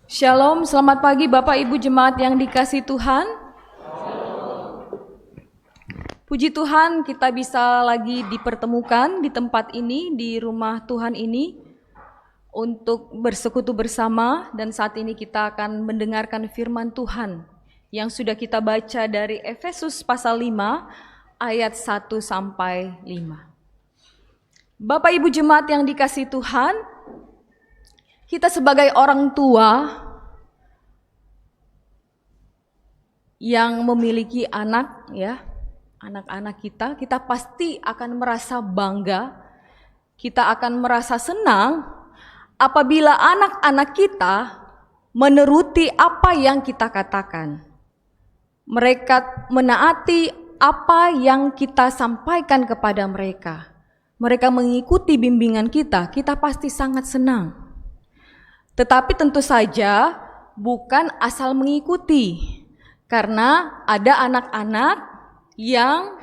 Shalom, selamat pagi Bapak Ibu Jemaat yang dikasihi Tuhan. Puji Tuhan kita bisa lagi dipertemukan di tempat ini, di rumah Tuhan ini, untuk bersekutu bersama, dan saat ini kita akan mendengarkan firman Tuhan yang sudah kita baca dari Efesus pasal 5 ayat 1 sampai 5. Bapak Ibu Jemaat yang dikasihi Tuhan, kita sebagai orang tua yang memiliki anak, ya, anak-anak kita pasti akan merasa bangga, kita akan merasa senang apabila anak-anak kita menuruti apa yang kita katakan. Mereka menaati apa yang kita sampaikan kepada mereka. Mereka mengikuti bimbingan kita pasti sangat senang. Tetapi tentu saja bukan asal mengikuti, karena ada anak-anak yang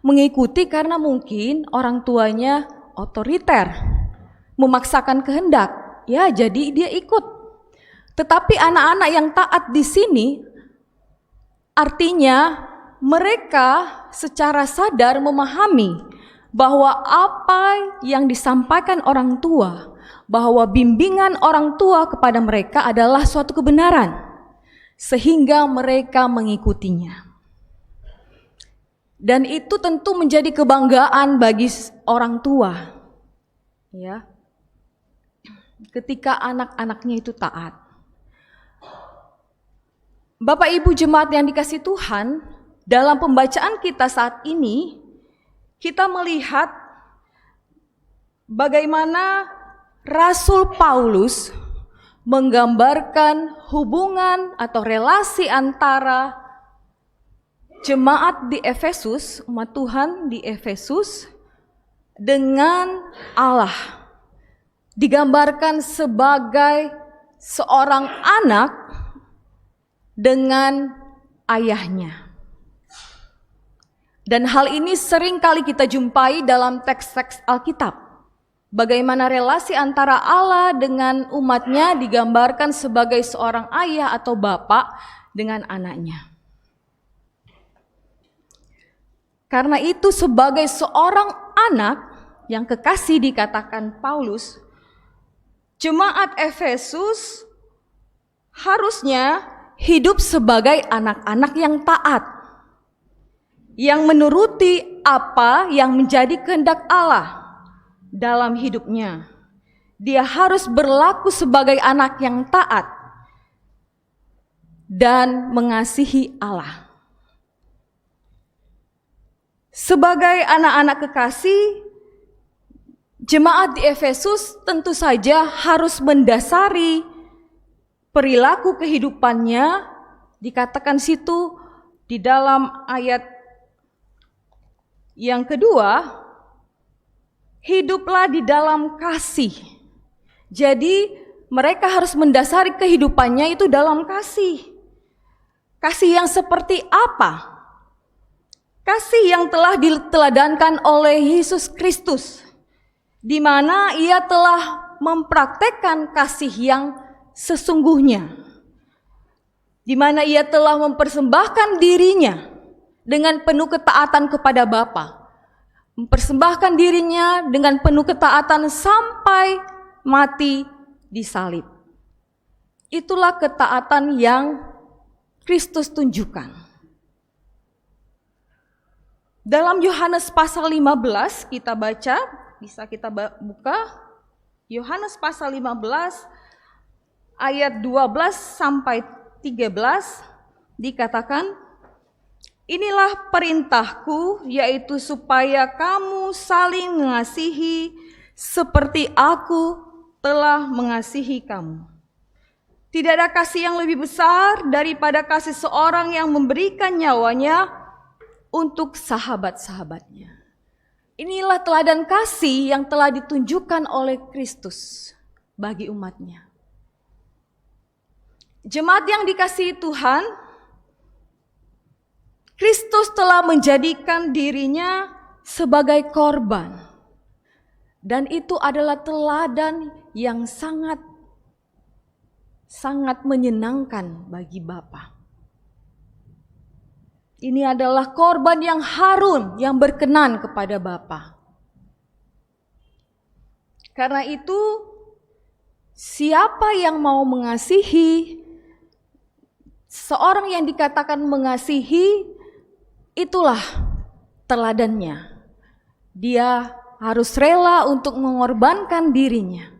mengikuti karena mungkin orang tuanya otoriter, memaksakan kehendak, ya jadi dia ikut. Tetapi anak-anak yang taat di sini artinya mereka secara sadar memahami bahwa apa yang disampaikan orang tua, bahwa bimbingan orang tua kepada mereka adalah suatu kebenaran, sehingga mereka mengikutinya. Dan itu tentu menjadi kebanggaan bagi orang tua, ya, ketika anak-anaknya itu taat. Bapak Ibu Jemaat yang dikasihi Tuhan, dalam pembacaan kita saat ini, kita melihat bagaimana Rasul Paulus menggambarkan hubungan atau relasi antara jemaat di Efesus, umat Tuhan di Efesus, dengan Allah. Digambarkan sebagai seorang anak dengan ayahnya. Dan hal ini sering kali kita jumpai dalam teks-teks Alkitab. Bagaimana relasi antara Allah dengan umatnya digambarkan sebagai seorang ayah atau bapak dengan anaknya. Karena itu sebagai seorang anak yang kekasih dikatakan Paulus, jemaat Efesus harusnya hidup sebagai anak-anak yang taat, yang menuruti apa yang menjadi kehendak Allah dalam hidupnya. Dia harus berlaku sebagai anak yang taat dan mengasihi Allah. Sebagai anak-anak kekasih, jemaat di Efesus tentu saja harus mendasari perilaku kehidupannya, dikatakan situ di dalam ayat yang kedua, hiduplah di dalam kasih. Jadi mereka harus mendasari kehidupannya itu dalam kasih. Kasih yang seperti apa? Kasih yang telah diteladankan oleh Yesus Kristus, di mana Ia telah mempraktekkan kasih yang sesungguhnya, di mana Ia telah mempersembahkan dirinya dengan penuh ketaatan kepada Bapa, mempersembahkan dirinya dengan penuh ketaatan sampai mati di salib. Itulah ketaatan yang Kristus tunjukkan. Dalam Yohanes pasal 15 kita baca, bisa kita buka Yohanes pasal 15 ayat 12 sampai 13, dikatakan, inilah perintahku, yaitu supaya kamu saling mengasihi seperti aku telah mengasihi kamu. Tidak ada kasih yang lebih besar daripada kasih seorang yang memberikan nyawanya untuk sahabat-sahabatnya. Inilah teladan kasih yang telah ditunjukkan oleh Kristus bagi umatnya. Jemaat yang dikasihi Tuhan, Kristus telah menjadikan dirinya sebagai korban. Dan itu adalah teladan yang sangat sangat menyenangkan bagi Bapa. Ini adalah korban yang harum, yang berkenan kepada Bapa. Karena itu, siapa yang mau mengasihi, seorang yang dikatakan mengasihi, itulah teladannya. Dia harus rela untuk mengorbankan dirinya.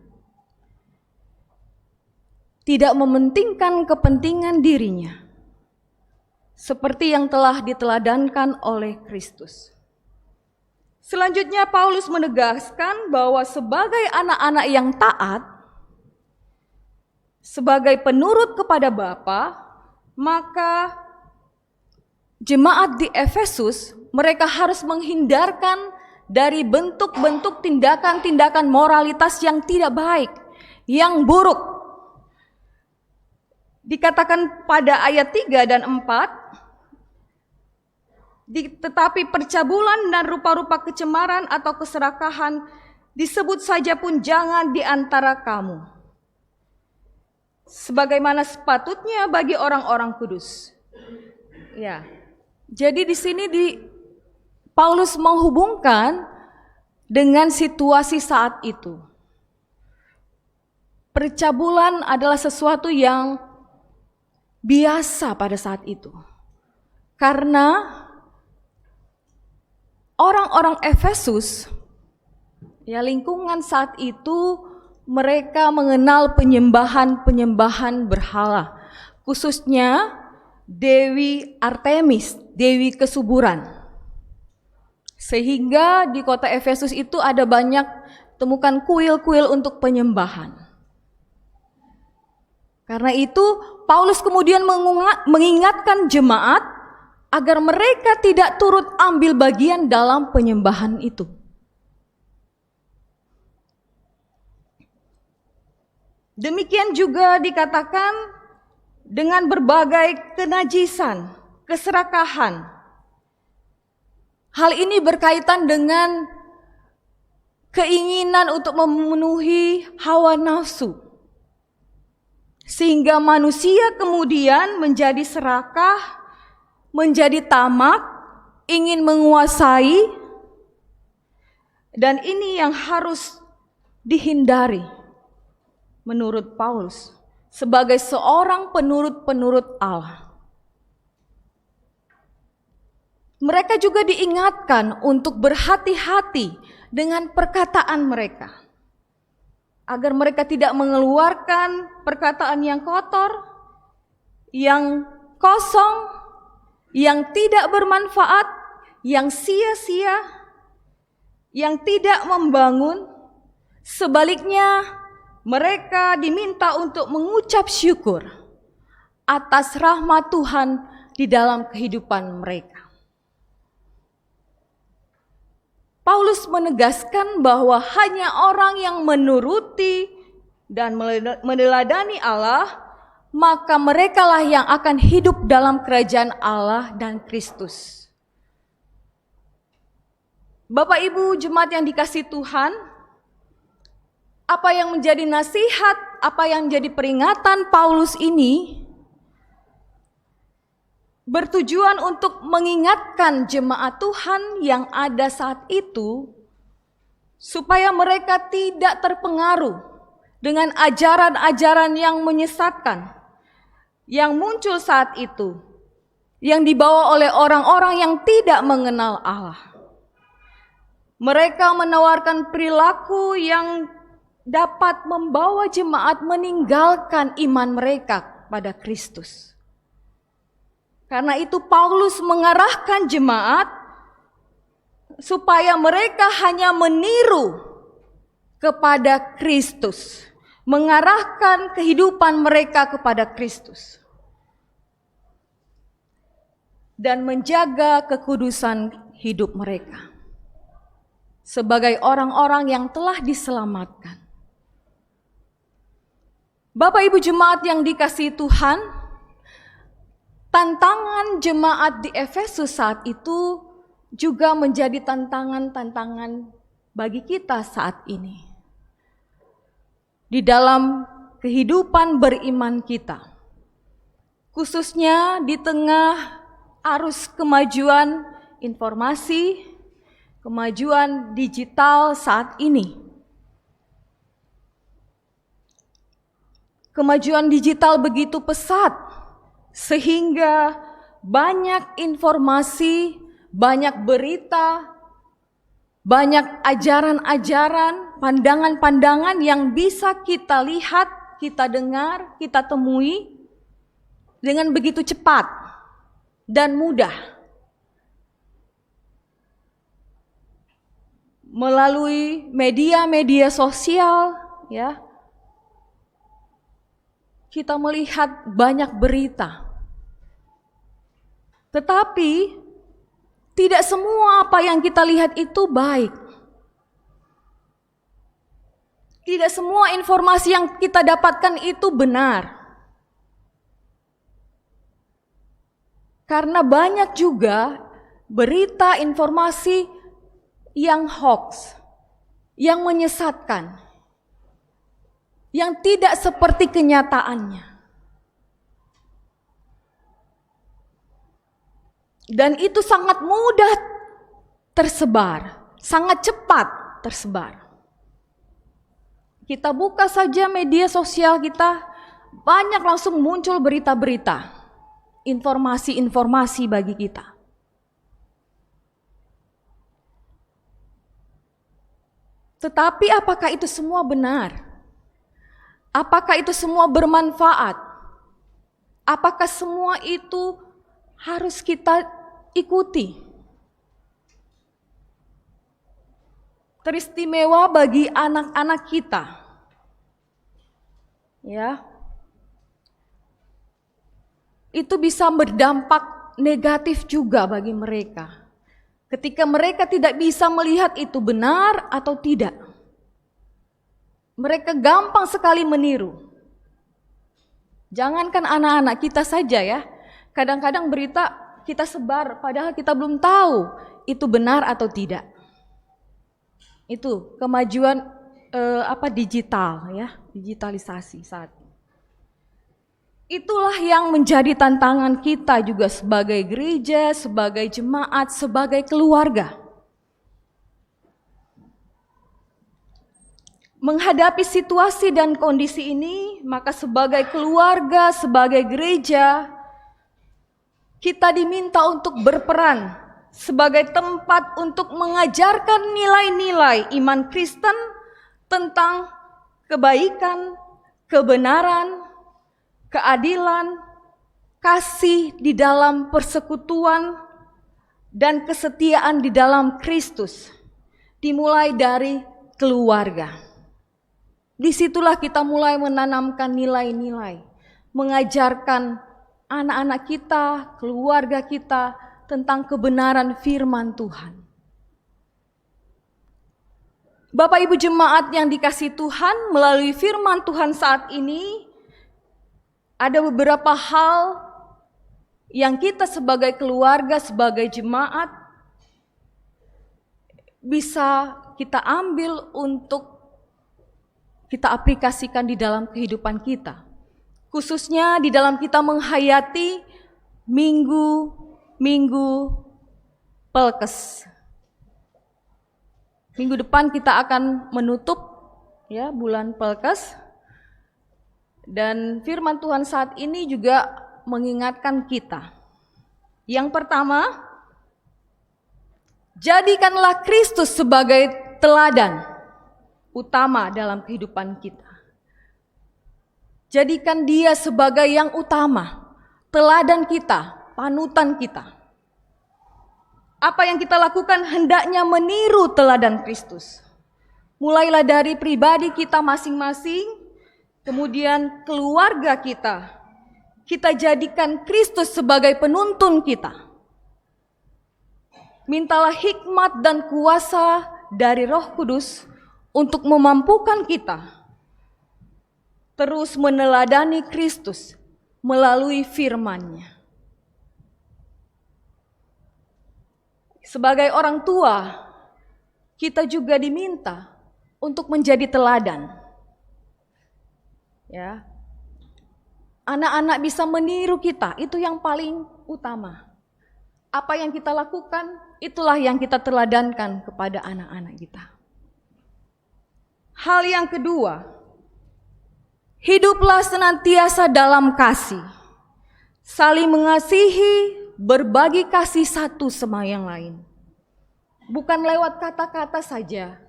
Tidak mementingkan kepentingan dirinya. Seperti yang telah diteladankan oleh Kristus. Selanjutnya Paulus menegaskan bahwa sebagai anak-anak yang taat, sebagai penurut kepada Bapa, maka jemaat di Efesus, mereka harus menghindarkan dari bentuk-bentuk tindakan-tindakan moralitas yang tidak baik, yang buruk. Dikatakan pada ayat 3 dan 4, tetapi percabulan dan rupa-rupa kecemaran atau keserakahan disebut saja pun jangan di antara kamu. Sebagaimana sepatutnya bagi orang-orang kudus. Ya. Jadi di sini Paulus menghubungkan dengan situasi saat itu. Percabulan adalah sesuatu yang biasa pada saat itu. Karena orang-orang Efesus, ya lingkungan saat itu, mereka mengenal penyembahan berhala, khususnya Dewi Artemis, Dewi kesuburan. Sehingga di kota Efesus itu ada banyak temukan kuil-kuil untuk penyembahan. Karena itu Paulus kemudian mengingatkan jemaat agar mereka tidak turut ambil bagian dalam penyembahan itu. Demikian juga dikatakan dengan berbagai kenajisan, keserakahan. Hal ini berkaitan dengan keinginan untuk memenuhi hawa nafsu. Sehingga manusia kemudian menjadi serakah, menjadi tamak, ingin menguasai. Dan ini yang harus dihindari. Menurut Paulus, sebagai seorang penurut Allah. Mereka juga diingatkan untuk berhati-hati dengan perkataan mereka. Agar mereka tidak mengeluarkan perkataan yang kotor, yang kosong, yang tidak bermanfaat, yang sia-sia, yang tidak membangun. Sebaliknya, mereka diminta untuk mengucap syukur atas rahmat Tuhan di dalam kehidupan mereka. Paulus menegaskan bahwa hanya orang yang menuruti dan meneladani Allah, maka merekalah yang akan hidup dalam kerajaan Allah dan Kristus. Bapak Ibu jemaat yang dikasihi Tuhan, apa yang menjadi nasihat, apa yang menjadi peringatan Paulus ini bertujuan untuk mengingatkan jemaat Tuhan yang ada saat itu supaya mereka tidak terpengaruh dengan ajaran-ajaran yang menyesatkan yang muncul saat itu, yang dibawa oleh orang-orang yang tidak mengenal Allah. Mereka menawarkan perilaku yang dapat membawa jemaat meninggalkan iman mereka pada Kristus. Karena itu Paulus mengarahkan jemaat supaya mereka hanya meniru kepada Kristus, mengarahkan kehidupan mereka kepada Kristus, dan menjaga kekudusan hidup mereka sebagai orang-orang yang telah diselamatkan. Bapak Ibu jemaat yang dikasihi Tuhan, tantangan jemaat di Efesus saat itu juga menjadi tantangan-tantangan bagi kita saat ini. Di dalam kehidupan beriman kita. Khususnya di tengah arus kemajuan informasi, kemajuan digital saat ini. Kemajuan digital begitu pesat sehingga banyak informasi, banyak berita, banyak ajaran-ajaran, pandangan-pandangan yang bisa kita lihat, kita dengar, kita temui dengan begitu cepat dan mudah. Melalui media-media sosial, ya, kita melihat banyak berita. Tetapi tidak semua apa yang kita lihat itu baik. Tidak semua informasi yang kita dapatkan itu benar. Karena banyak juga berita informasi yang hoax, yang menyesatkan, yang tidak seperti kenyataannya. Dan itu sangat mudah tersebar, sangat cepat tersebar. Kita buka saja media sosial kita, banyak langsung muncul berita-berita, informasi-informasi bagi kita. Tetapi apakah itu semua benar? Apakah itu semua bermanfaat? Apakah semua itu harus kita ikuti? Teristimewa bagi anak-anak kita. Ya. Itu bisa berdampak negatif juga bagi mereka. Ketika mereka tidak bisa melihat itu benar atau tidak. Mereka gampang sekali meniru. Jangankan anak-anak kita saja ya. Kadang-kadang berita kita sebar padahal kita belum tahu itu benar atau tidak. Itu kemajuan digital ya, digitalisasi saat ini. Itulah yang menjadi tantangan kita juga sebagai gereja, sebagai jemaat, sebagai keluarga. Menghadapi situasi dan kondisi ini, maka sebagai keluarga, sebagai gereja, kita diminta untuk berperan sebagai tempat untuk mengajarkan nilai-nilai iman Kristen tentang kebaikan, kebenaran, keadilan, kasih di dalam persekutuan, dan kesetiaan di dalam Kristus. Dimulai dari keluarga. Disitulah kita mulai menanamkan nilai-nilai, mengajarkan anak-anak kita, keluarga kita tentang kebenaran firman Tuhan. Bapak Ibu jemaat yang dikasihi Tuhan, melalui firman Tuhan saat ini, ada beberapa hal yang kita sebagai keluarga, sebagai jemaat, bisa kita ambil untuk kita aplikasikan di dalam kehidupan kita. Khususnya di dalam kita menghayati minggu Pelkes. Minggu depan kita akan menutup ya bulan Pelkes. Dan firman Tuhan saat ini juga mengingatkan kita. Yang pertama, jadikanlah Kristus sebagai teladan utama dalam kehidupan kita. Jadikan Dia sebagai yang utama, teladan kita, panutan kita. Apa yang kita lakukan hendaknya meniru teladan Kristus. Mulailah dari pribadi kita masing-masing, kemudian keluarga kita. Kita jadikan Kristus sebagai penuntun kita. Mintalah hikmat dan kuasa dari Roh Kudus untuk memampukan kita terus meneladani Kristus melalui firman-Nya. Sebagai orang tua, kita juga diminta untuk menjadi teladan. Ya. Anak-anak bisa meniru kita, itu yang paling utama. Apa yang kita lakukan, itulah yang kita teladankan kepada anak-anak kita. Hal yang kedua, hiduplah senantiasa dalam kasih, saling mengasihi, berbagi kasih satu sama yang lain. Bukan lewat kata-kata saja,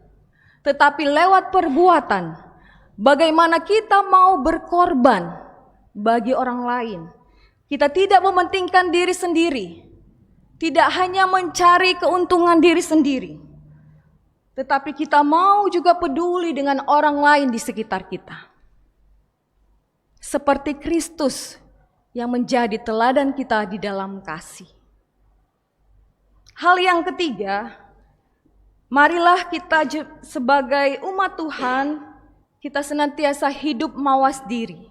tetapi lewat perbuatan. Bagaimana kita mau berkorban bagi orang lain. Kita tidak mementingkan diri sendiri, tidak hanya mencari keuntungan diri sendiri, tetapi kita mau juga peduli dengan orang lain di sekitar kita. Seperti Kristus yang menjadi teladan kita di dalam kasih. Hal yang ketiga, marilah kita sebagai umat Tuhan, kita senantiasa hidup mawas diri.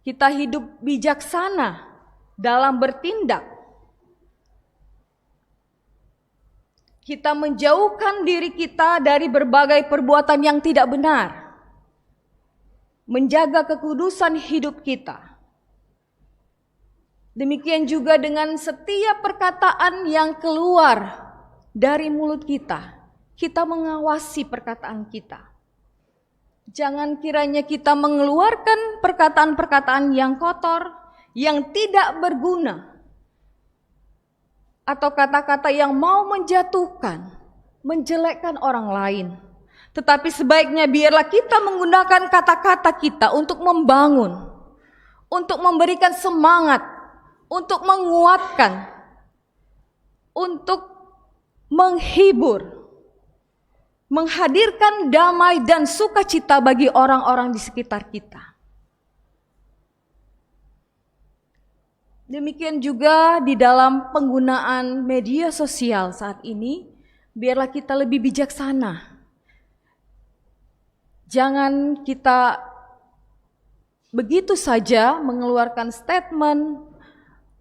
Kita hidup bijaksana dalam bertindak. Kita menjauhkan diri kita dari berbagai perbuatan yang tidak benar. Menjaga kekudusan hidup kita. Demikian juga dengan setiap perkataan yang keluar dari mulut kita. Kita mengawasi perkataan kita. Jangan kiranya kita mengeluarkan perkataan-perkataan yang kotor, yang tidak berguna, atau kata-kata yang mau menjatuhkan, menjelekkan orang lain. Tetapi sebaiknya biarlah kita menggunakan kata-kata kita untuk membangun, untuk memberikan semangat, untuk menguatkan, untuk menghibur, menghadirkan damai dan sukacita bagi orang-orang di sekitar kita. Demikian juga di dalam penggunaan media sosial saat ini, biarlah kita lebih bijaksana. Jangan kita begitu saja mengeluarkan statement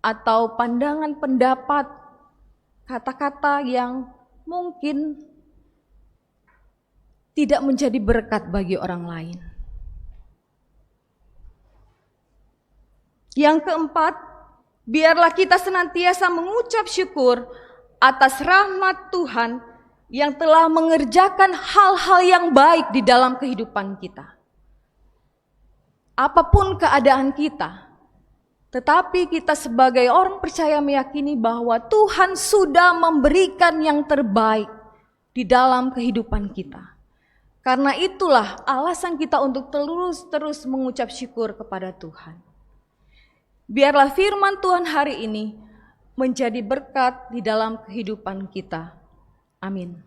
atau pandangan pendapat, kata-kata yang mungkin tidak menjadi berkat bagi orang lain. Yang keempat, biarlah kita senantiasa mengucap syukur atas rahmat Tuhan yang telah mengerjakan hal-hal yang baik di dalam kehidupan kita. Apapun keadaan kita, tetapi kita sebagai orang percaya meyakini bahwa Tuhan sudah memberikan yang terbaik di dalam kehidupan kita. Karena itulah alasan kita untuk terus mengucap syukur kepada Tuhan. Biarlah firman Tuhan hari ini menjadi berkat di dalam kehidupan kita. Amin.